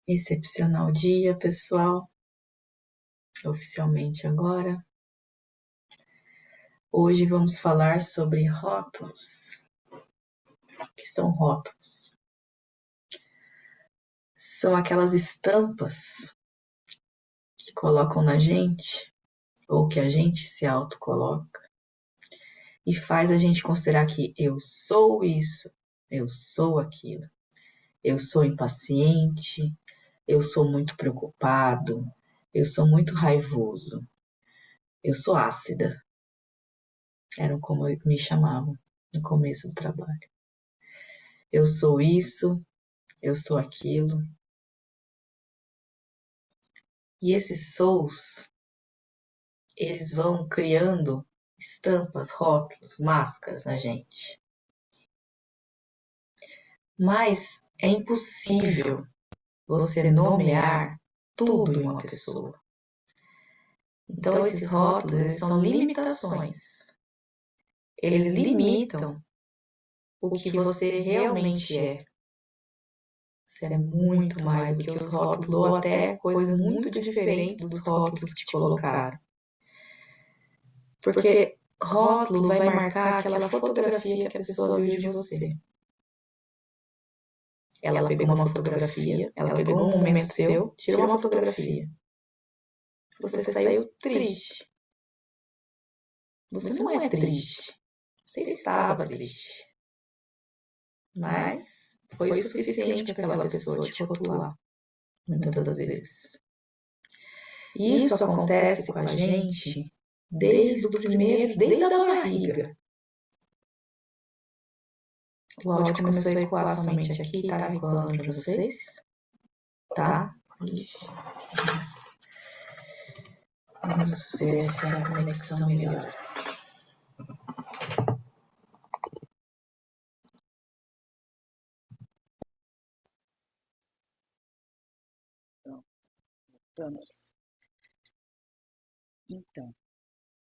Excepcional dia, pessoal. Oficialmente agora. Hoje vamos falar sobre rótulos. O que são rótulos? São aquelas estampas que colocam na gente, ou que a gente se autocoloca, e faz a gente considerar que eu sou isso, eu sou aquilo, eu sou impaciente, eu sou muito preocupado, eu sou muito raivoso, eu sou ácida. Eram como me chamavam no começo do trabalho. Eu sou isso, eu sou aquilo. E esses sous, eles vão criando estampas, rótulos, máscaras na gente. Mas é impossível você nomear tudo em uma pessoa. Então, esses rótulos, eles são limitações. Eles limitam o que você realmente é. Você é muito mais do que os rótulos, ou até coisas muito diferentes dos rótulos que te colocaram. Porque rótulo vai marcar aquela fotografia que a pessoa viu de você. Ela pegou uma fotografia, ela pegou um momento seu, tirou uma fotografia. Você saiu triste. Você não é triste. Você estava triste. Mas foi suficiente para aquela pessoa te rotular, muitas das vezes. E isso acontece com a gente desde a barriga. O áudio começou a ecoar somente aqui, tá ecoando para vocês? Tá? Vamos ver se a conexão melhora. Vamos. Então,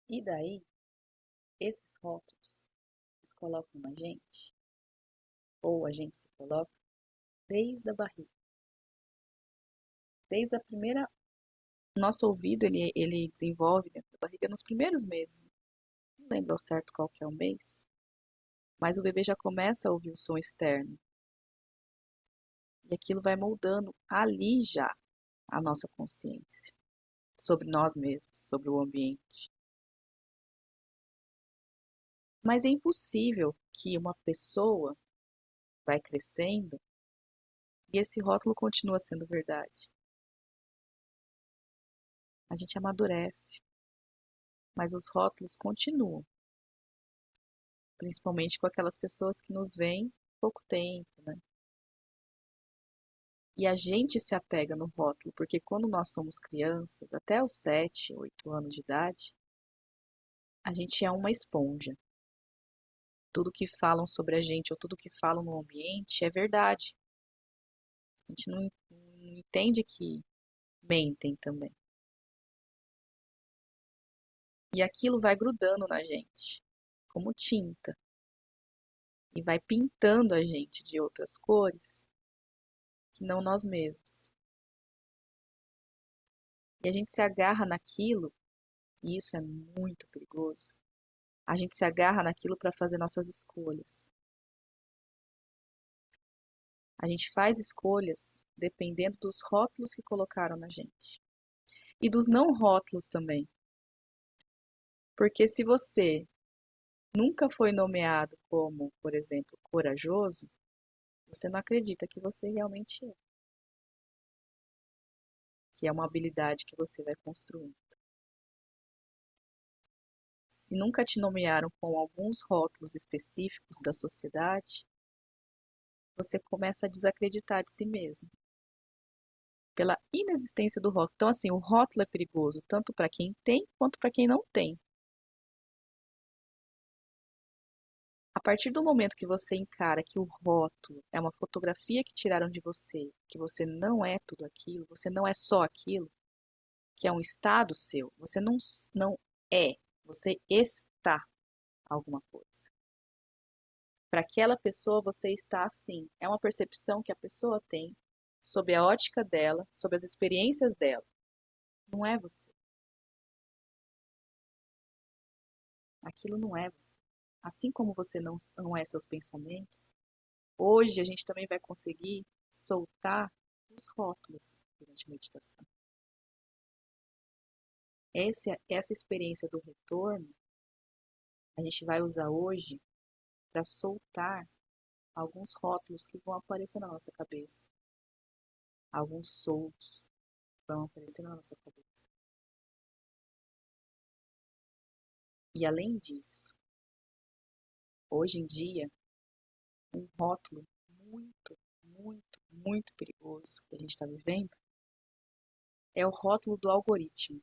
e daí, esses rótulos, eles colocam na gente, ou a gente se coloca, desde a barriga. Desde a primeira... Nosso ouvido, ele desenvolve dentro da barriga nos primeiros meses. Não lembro ao certo qual que é o mês, mas o bebê já começa a ouvir o som externo. E aquilo vai moldando ali já a nossa consciência sobre nós mesmos, sobre o ambiente. Mas é impossível que uma pessoa vai crescendo e esse rótulo continua sendo verdade. A gente amadurece, mas os rótulos continuam, principalmente com aquelas pessoas que nos veem pouco tempo, né? E a gente se apega no rótulo, porque quando nós somos crianças, até os 7, 8 anos de idade, a gente é uma esponja. Tudo que falam sobre a gente ou tudo que falam no ambiente é verdade. A gente não entende que mentem também. E aquilo vai grudando na gente, como tinta. E vai pintando a gente de outras cores que não nós mesmos. E a gente se agarra naquilo, e isso é muito perigoso. A gente se agarra naquilo para fazer nossas escolhas. A gente faz escolhas dependendo dos rótulos que colocaram na gente. E dos não rótulos também. Porque se você nunca foi nomeado como, por exemplo, corajoso, você não acredita que você realmente é. Que é uma habilidade que você vai construindo. Se nunca te nomearam com alguns rótulos específicos da sociedade, você começa a desacreditar de si mesmo. Pela inexistência do rótulo. Então, assim, o rótulo é perigoso tanto para quem tem quanto para quem não tem. A partir do momento que você encara que o rótulo é uma fotografia que tiraram de você, que você não é tudo aquilo, você não é só aquilo, que é um estado seu, você não é, você está alguma coisa. Para aquela pessoa você está assim, é uma percepção que a pessoa tem, sob a ótica dela, sob as experiências dela. Não é você. Aquilo não é você. Assim como você não é seus pensamentos, hoje a gente também vai conseguir soltar os rótulos durante a meditação. Essa experiência do retorno, a gente vai usar hoje para soltar alguns rótulos que vão aparecer na nossa cabeça. Alguns sons vão aparecer na nossa cabeça. E além disso, hoje em dia, um rótulo muito, muito, muito perigoso que a gente está vivendo é o rótulo do algoritmo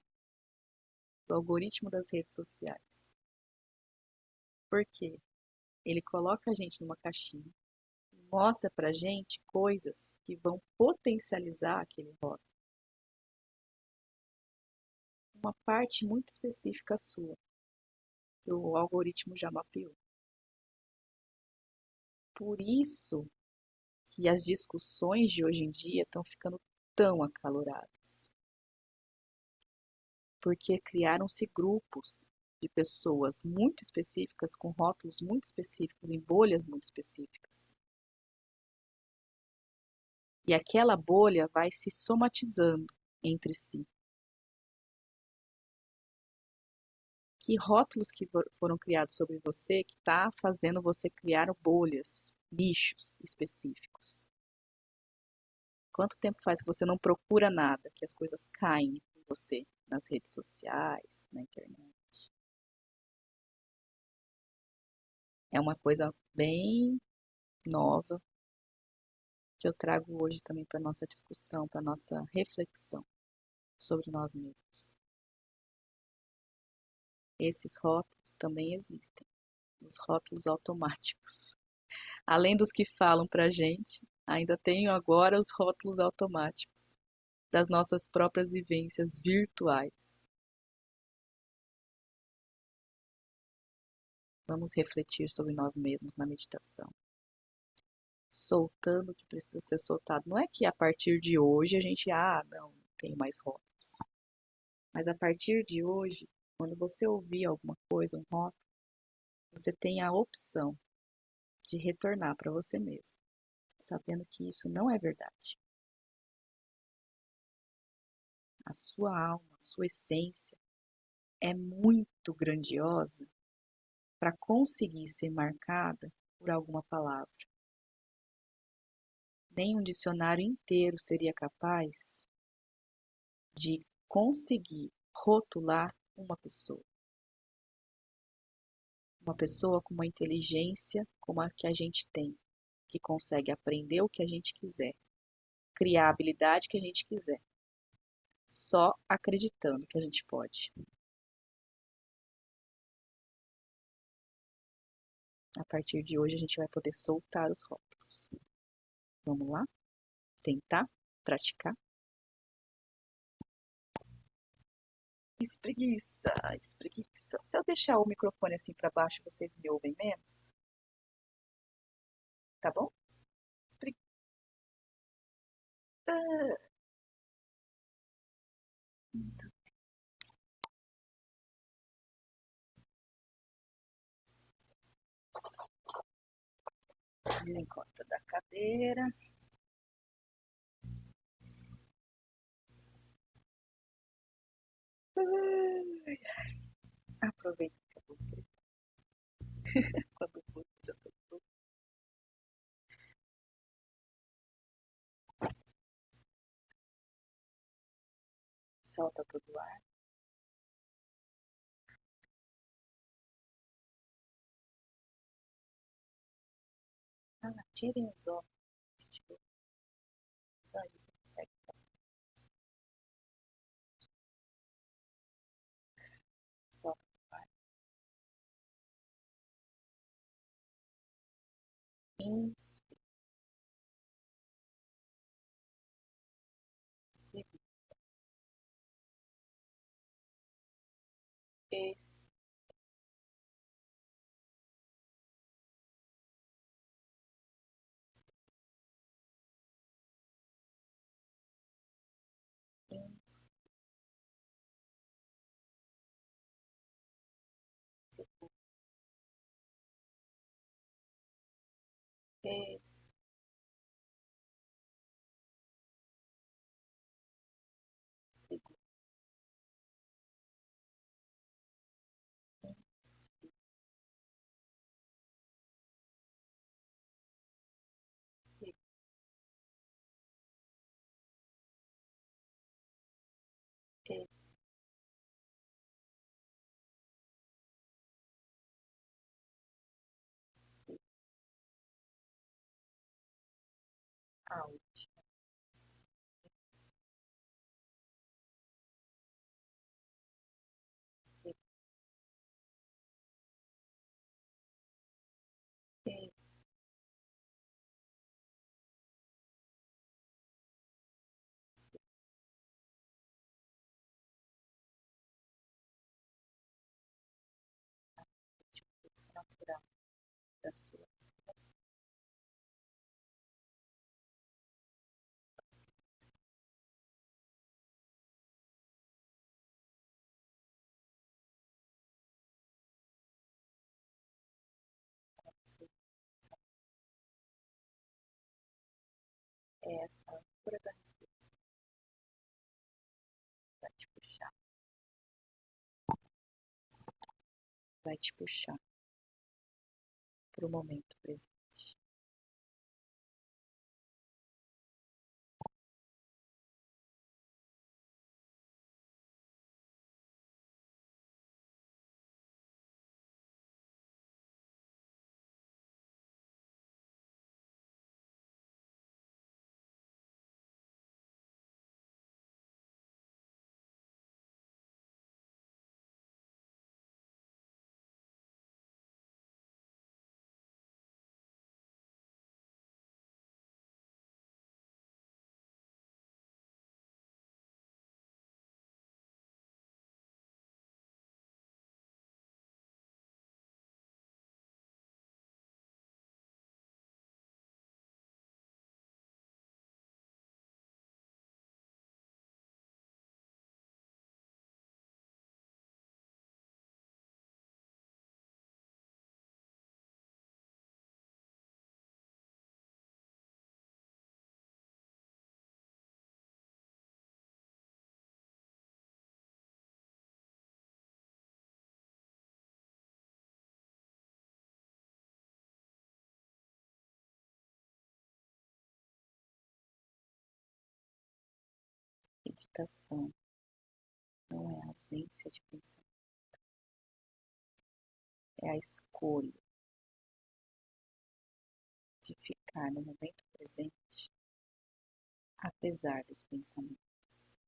das redes sociais. Por quê? Ele coloca a gente numa caixinha e mostra pra gente coisas que vão potencializar aquele rótulo. Uma parte muito específica sua, que o algoritmo já mapeou. Por isso que as discussões de hoje em dia estão ficando tão acaloradas. Porque criaram-se grupos de pessoas muito específicas, com rótulos muito específicos, em bolhas muito específicas. E aquela bolha vai se somatizando entre si. Que rótulos que foram criados sobre você que está fazendo você criar bolhas, nichos específicos? Quanto tempo faz que você não procura nada, que as coisas caem em você, nas redes sociais, na internet? É uma coisa bem nova que eu trago hoje também para nossa discussão, para nossa reflexão sobre nós mesmos. Esses rótulos também existem, os rótulos automáticos. Além dos que falam para a gente, ainda tenho agora os rótulos automáticos das nossas próprias vivências virtuais. Vamos refletir sobre nós mesmos na meditação. Soltando o que precisa ser soltado. Não é que a partir de hoje a gente, não tenho mais rótulos. Mas a partir de hoje, quando você ouvir alguma coisa, um rótulo, você tem a opção de retornar para você mesmo, sabendo que isso não é verdade. A sua alma, a sua essência é muito grandiosa para conseguir ser marcada por alguma palavra. Nem um dicionário inteiro seria capaz de conseguir rotular uma pessoa. Uma pessoa com uma inteligência como a que a gente tem, que consegue aprender o que a gente quiser, criar a habilidade que a gente quiser, só acreditando que a gente pode. A partir de hoje a gente vai poder soltar os rótulos. Vamos lá? Tentar? Praticar? Espreguiça, espreguiça. Se eu deixar o microfone assim para baixo, vocês me ouvem menos? Tá bom? Espreguiça. Desencosta da cadeira. Aproveita para você. Quando for, já tô pronto. Solta todo o ar. Tirem os óculos. Você consegue passar. Solta o ar. Inspira. Segura. Expira. Isso. Segura. Inspira. Segura. Isso. Segura. A última. Isso. Segura. Isso. Segura. O fluxo natural da sua respiração. É essa âncora da respiração vai te puxar para o momento presente. Meditação não é a ausência de pensamento, é a escolha de ficar no momento presente, apesar dos pensamentos.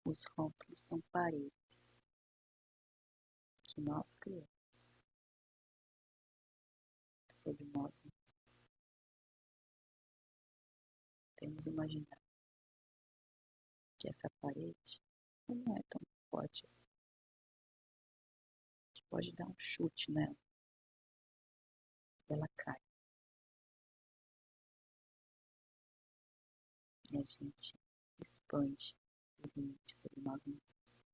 Os rótulos são paredes que nós criamos sobre nós mesmos. Temos imaginar que essa parede não é tão forte assim. A gente pode dar um chute nela e ela cai. E a gente expande os limites sobre nós mesmos.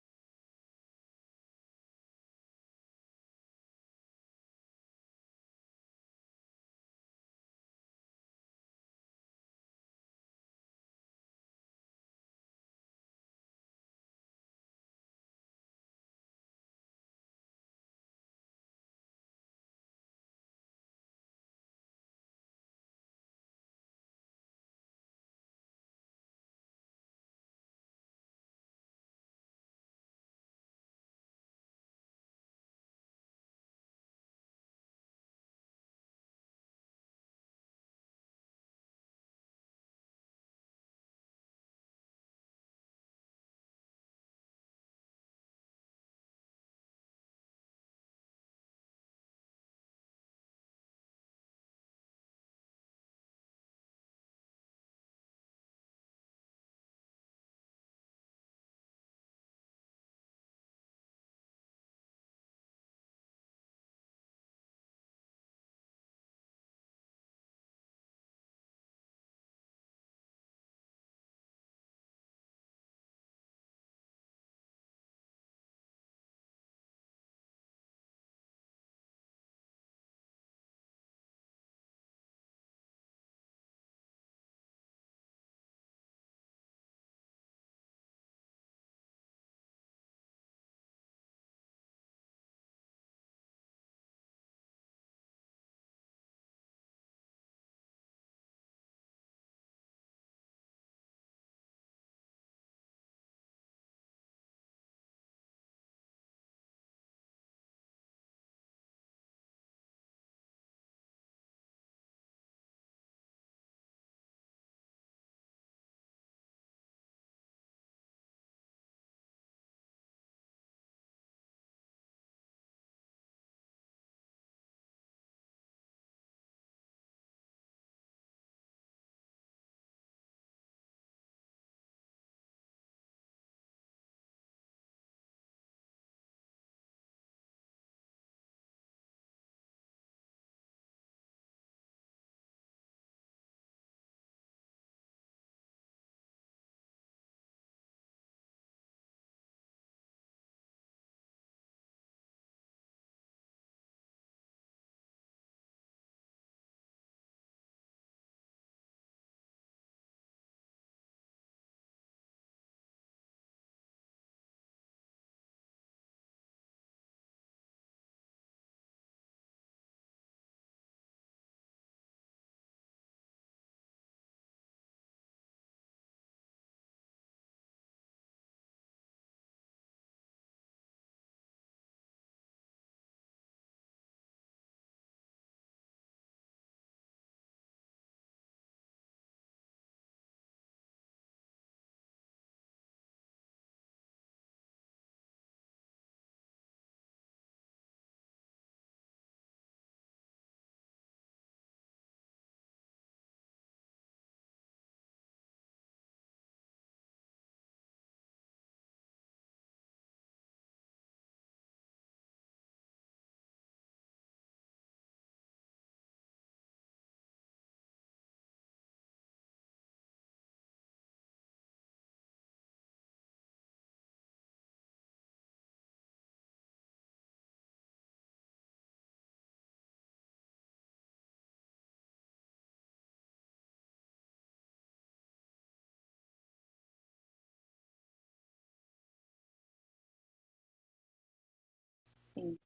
Cinco,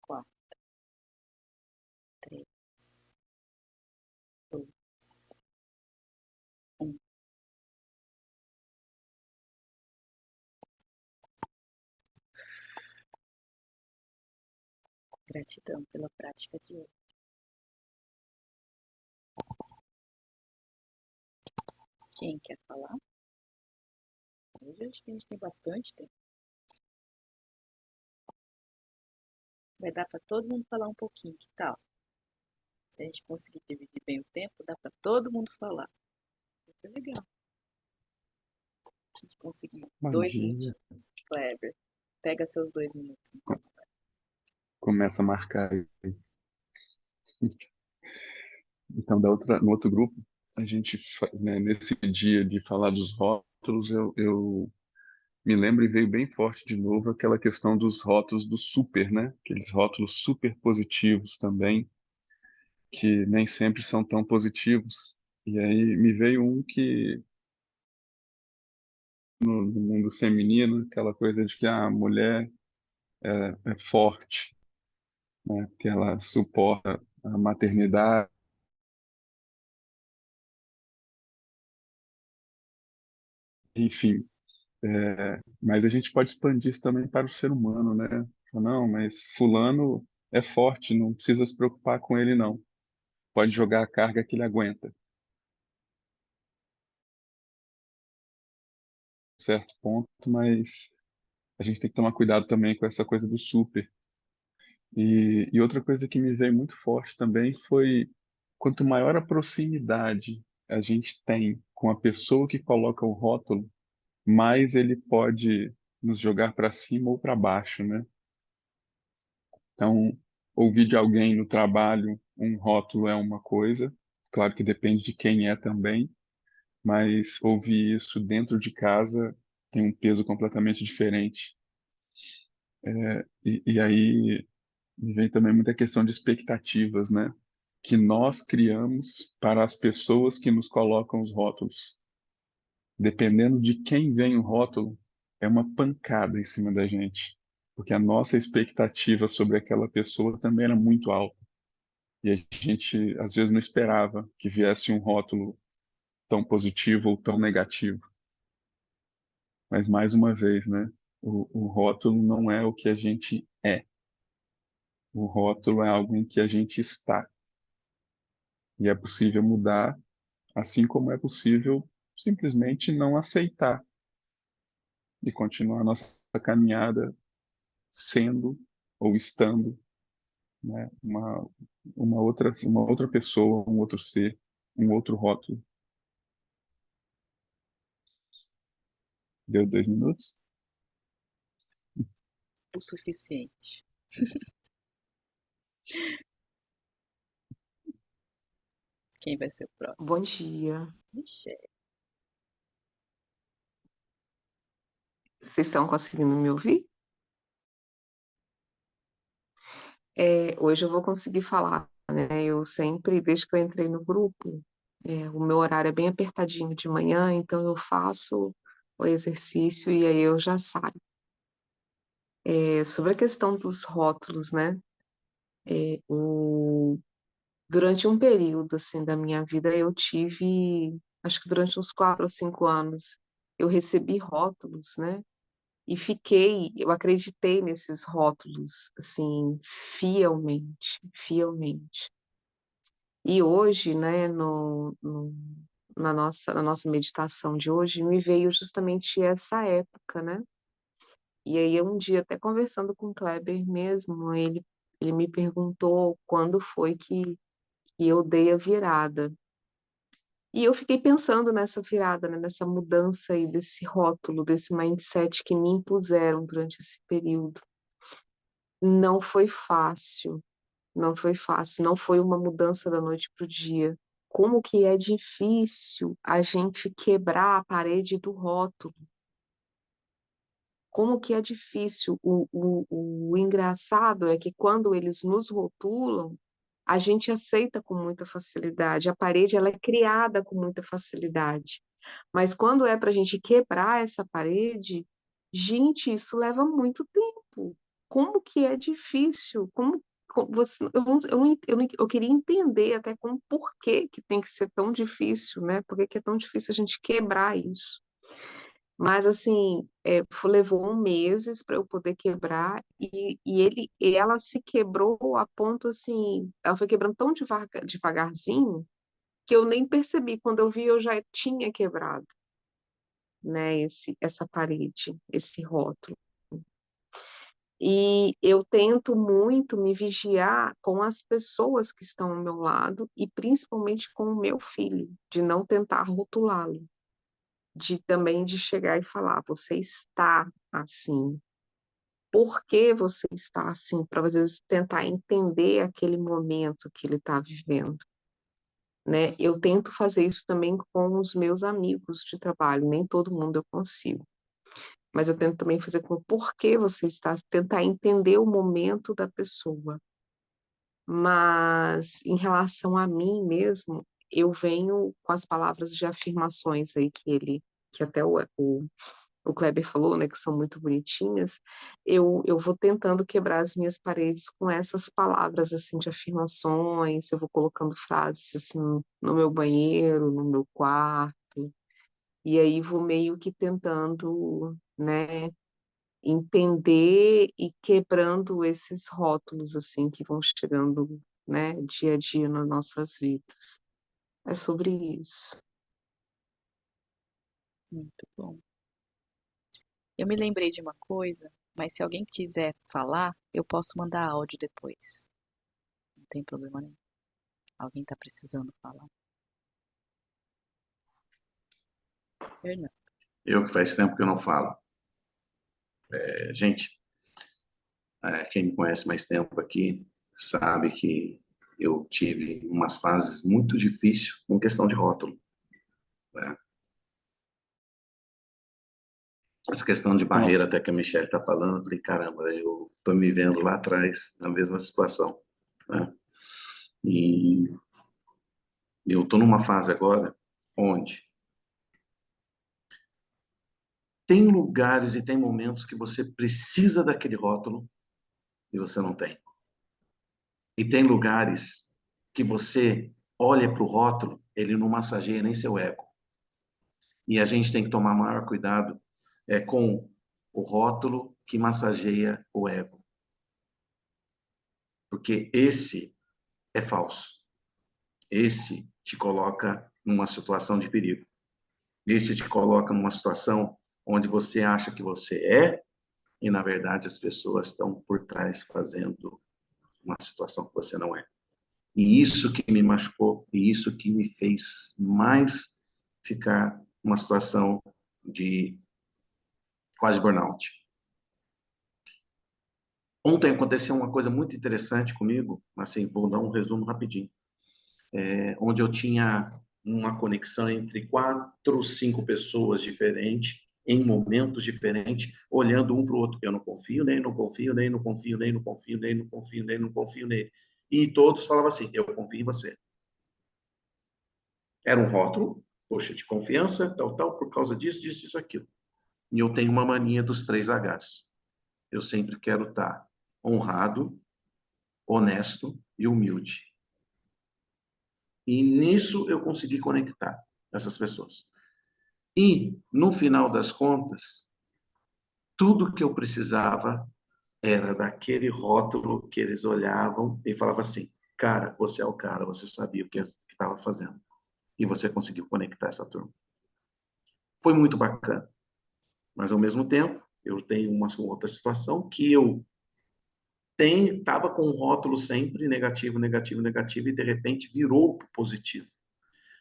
quatro, três, dois, um. Gratidão pela prática de hoje. Quem quer falar? Hoje acho que a gente tem bastante tempo. Vai dar para todo mundo falar um pouquinho, que tal? Se a gente conseguir dividir bem o tempo, dá para todo mundo falar. Vai ser legal. A gente conseguir Bom dois dia. minutinhos. Kleber, pega seus 2 minutos, então. Começa a marcar aí. Então, no outro grupo, a gente, né, nesse dia de falar dos rótulos, eu me lembro e veio bem forte de novo aquela questão dos rótulos do super, né? Aqueles rótulos super positivos também, que nem sempre são tão positivos. E aí me veio um que, no mundo feminino, aquela coisa de que a mulher é forte, né? Que ela suporta a maternidade, enfim. Mas a gente pode expandir isso também para o ser humano, né? Não, mas fulano é forte, não precisa se preocupar com ele, não. Pode jogar a carga que ele aguenta, certo ponto, mas a gente tem que tomar cuidado também com essa coisa do super. E outra coisa que me veio muito forte também foi quanto maior a proximidade a gente tem com a pessoa que coloca o rótulo, mais ele pode nos jogar para cima ou para baixo, né? Então, ouvir de alguém no trabalho um rótulo é uma coisa, claro que depende de quem é também, mas ouvir isso dentro de casa tem um peso completamente diferente. E aí me vem também muita questão de expectativas, né? Que nós criamos para as pessoas que nos colocam os rótulos. Dependendo de quem vem o rótulo, é uma pancada em cima da gente, porque a nossa expectativa sobre aquela pessoa também era muito alta. E a gente, às vezes, não esperava que viesse um rótulo tão positivo ou tão negativo. Mas, mais uma vez, né? O rótulo não é o que a gente é. O rótulo é algo em que a gente está. E é possível mudar, assim como é possível simplesmente não aceitar e continuar a nossa caminhada sendo ou estando, né, uma outra pessoa, um outro ser, um outro rótulo. Deu 2 minutos? O suficiente. Quem vai ser o próximo? Bom dia. Michelle. Vocês estão conseguindo me ouvir? Hoje eu vou conseguir falar, né? Eu sempre, desde que eu entrei no grupo, o meu horário é bem apertadinho de manhã, então eu faço o exercício e aí eu já saio. Sobre a questão dos rótulos, né? Durante um período assim da minha vida eu tive, acho que durante uns 4 ou 5 anos, eu recebi rótulos, né? Eu acreditei nesses rótulos, assim, fielmente, fielmente. E hoje, né, na nossa meditação de hoje, me veio justamente essa época, né? E aí, um dia, até conversando com o Kleber mesmo, ele me perguntou quando foi que eu dei a virada. E eu fiquei pensando nessa virada, né, nessa mudança aí desse rótulo, desse mindset que me impuseram durante esse período. Não foi fácil, não foi fácil, não foi uma mudança da noite para o dia. Como que é difícil a gente quebrar a parede do rótulo. Como que é difícil. O engraçado é que quando eles nos rotulam, a gente aceita com muita facilidade. A parede ela é criada com muita facilidade. Mas quando é para a gente quebrar essa parede, gente, isso leva muito tempo. Como que é difícil? Você, eu queria entender até como por que tem que ser tão difícil, né? Por que que é tão difícil a gente quebrar isso? Mas assim, levou meses para eu poder quebrar e ela se quebrou a ponto assim, ela foi quebrando tão devagarzinho que eu nem percebi. Quando eu vi, eu já tinha quebrado, né, essa parede, esse rótulo. E eu tento muito me vigiar com as pessoas que estão ao meu lado e principalmente com o meu filho, de não tentar rotulá-lo, de chegar e falar: "Você está assim. Por que você está assim?", para às vezes tentar entender aquele momento que ele está vivendo, né. Eu tento fazer isso também com os meus amigos de trabalho, nem todo mundo eu consigo. Mas eu tento também fazer com o porquê você está, tentar entender o momento da pessoa. Mas em relação a mim mesmo, eu venho com as palavras de afirmações aí que até o Kleber falou, né, que são muito bonitinhas, eu vou tentando quebrar as minhas paredes com essas palavras, assim, de afirmações, eu vou colocando frases, assim, no meu banheiro, no meu quarto, e aí vou meio que tentando, né, entender e quebrando esses rótulos, assim, que vão chegando, né, dia a dia nas nossas vidas. É sobre isso. Muito bom. Eu me lembrei de uma coisa, mas se alguém quiser falar, eu posso mandar áudio depois. Não tem problema nenhum. Alguém está precisando falar. Fernando. Eu que faz tempo que eu não falo. Gente, quem me conhece mais tempo aqui sabe que eu tive umas fases muito difíceis com questão de rótulo, né? Essa questão de Ó, barreira até que a Michelle está falando, eu falei, caramba, eu estou me vendo lá atrás na mesma situação, né? E eu estou numa fase agora onde tem lugares e tem momentos que você precisa daquele rótulo e você não tem. E tem lugares que você olha para o rótulo, ele não massageia nem seu ego. E a gente tem que tomar maior cuidado com o rótulo que massageia o ego. Porque esse é falso. Esse te coloca numa situação de perigo. Esse te coloca numa situação onde você acha que você é e, na verdade, as pessoas estão por trás fazendo uma situação que você não é. E isso que me machucou, e isso que me fez mais ficar numa situação de quase burnout. Ontem aconteceu uma coisa muito interessante comigo, assim, vou dar um resumo rapidinho, onde eu tinha uma conexão entre 4, 5 pessoas diferentes, em momentos diferentes, olhando um para o outro. Eu não confio nele, não confio nele, não confio nele, não confio nele, não confio nele, não confio nele. E todos falavam assim, eu confio em você. Era um rótulo, poxa, de confiança, tal, tal, por causa disso, disso, isso, aquilo. E eu tenho uma mania dos 3 Hs. Eu sempre quero estar honrado, honesto e humilde. E nisso eu consegui conectar essas pessoas. E, no final das contas, tudo que eu precisava era daquele rótulo que eles olhavam e falavam assim, cara, você é o cara, você sabia o que estava fazendo. E você conseguiu conectar essa turma. Foi muito bacana. Mas, ao mesmo tempo, eu tenho uma outra situação que eu estava com um rótulo sempre negativo, negativo, negativo, e de repente virou positivo.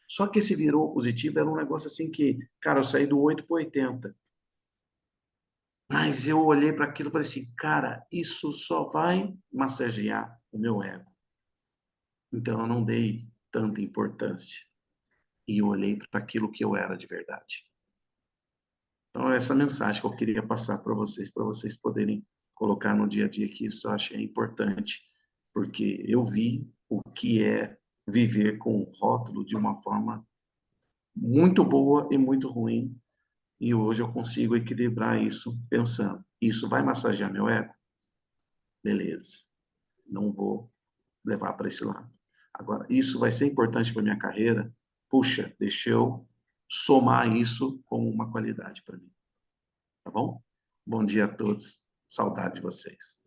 Só que esse virou positivo era um negócio assim que, cara, eu saí do 8 para 80. Mas eu olhei para aquilo e falei assim, cara, isso só vai massagear o meu ego. Então eu não dei tanta importância. E eu olhei para aquilo que eu era de verdade. Então, essa mensagem que eu queria passar para vocês poderem colocar no dia a dia, que isso eu achei importante, porque eu vi o que é viver com o rótulo de uma forma muito boa e muito ruim, e hoje eu consigo equilibrar isso pensando, isso vai massagear meu ego? Beleza, não vou levar para esse lado. Agora, isso vai ser importante para minha carreira? Puxa, deixa eu somar isso como uma qualidade para mim. Tá bom? Bom dia a todos. Saudade de vocês.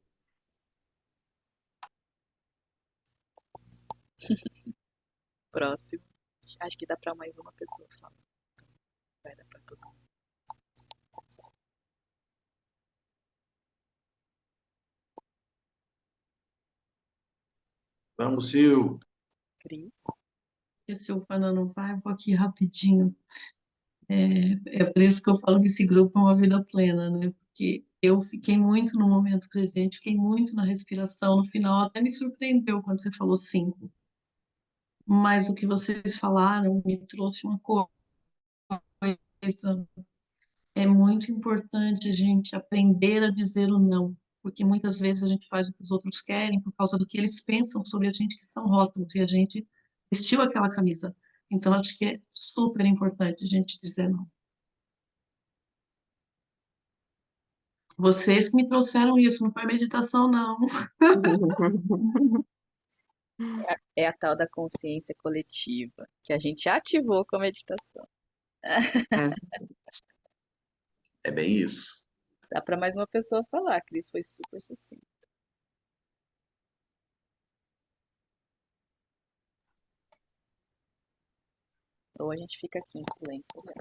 Próximo. Acho que dá para mais uma pessoa falar. Vai dar para todos. Vamos, Sil. Cris. E se o Fana não vai, eu vou aqui rapidinho. É por isso que eu falo que esse grupo é uma vida plena, né? Porque eu fiquei muito no momento presente, fiquei muito na respiração. No final, até me surpreendeu quando você falou 5. Mas o que vocês falaram me trouxe uma coisa. É muito importante a gente aprender a dizer o não, porque muitas vezes a gente faz o que os outros querem por causa do que eles pensam sobre a gente, que são rótulos, e a gente vestiu aquela camisa. Então, acho que é super importante a gente dizer não. Vocês que me trouxeram isso, não foi meditação, não. É a tal da consciência coletiva, que a gente ativou com a meditação. É. É bem isso. Dá para mais uma pessoa falar, a Cris foi super sucinta. Ou a gente fica aqui em silêncio, né?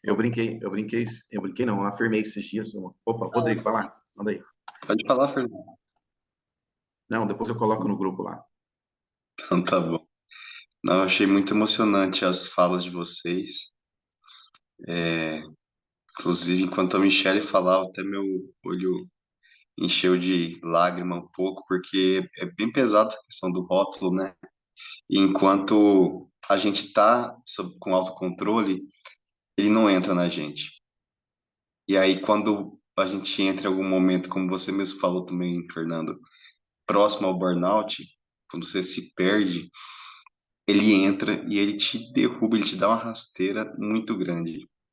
Eu brinquei não, eu afirmei esses dias. Opa, Rodrigo, vai lá, manda aí. Pode falar, Fernando. Não, depois eu coloco no grupo lá. Então tá bom. Não, eu achei muito emocionante as falas de vocês. Inclusive, enquanto a Michelle falava, até meu olho encheu de lágrima um pouco, porque é bem pesado essa questão do rótulo, né? E enquanto a gente tá com autocontrole, ele não entra na gente. E aí, quando a gente entra em algum momento, como você mesmo falou também, Fernando, próximo ao burnout, quando você se perde, ele entra e ele te derruba, ele te dá uma rasteira muito grande.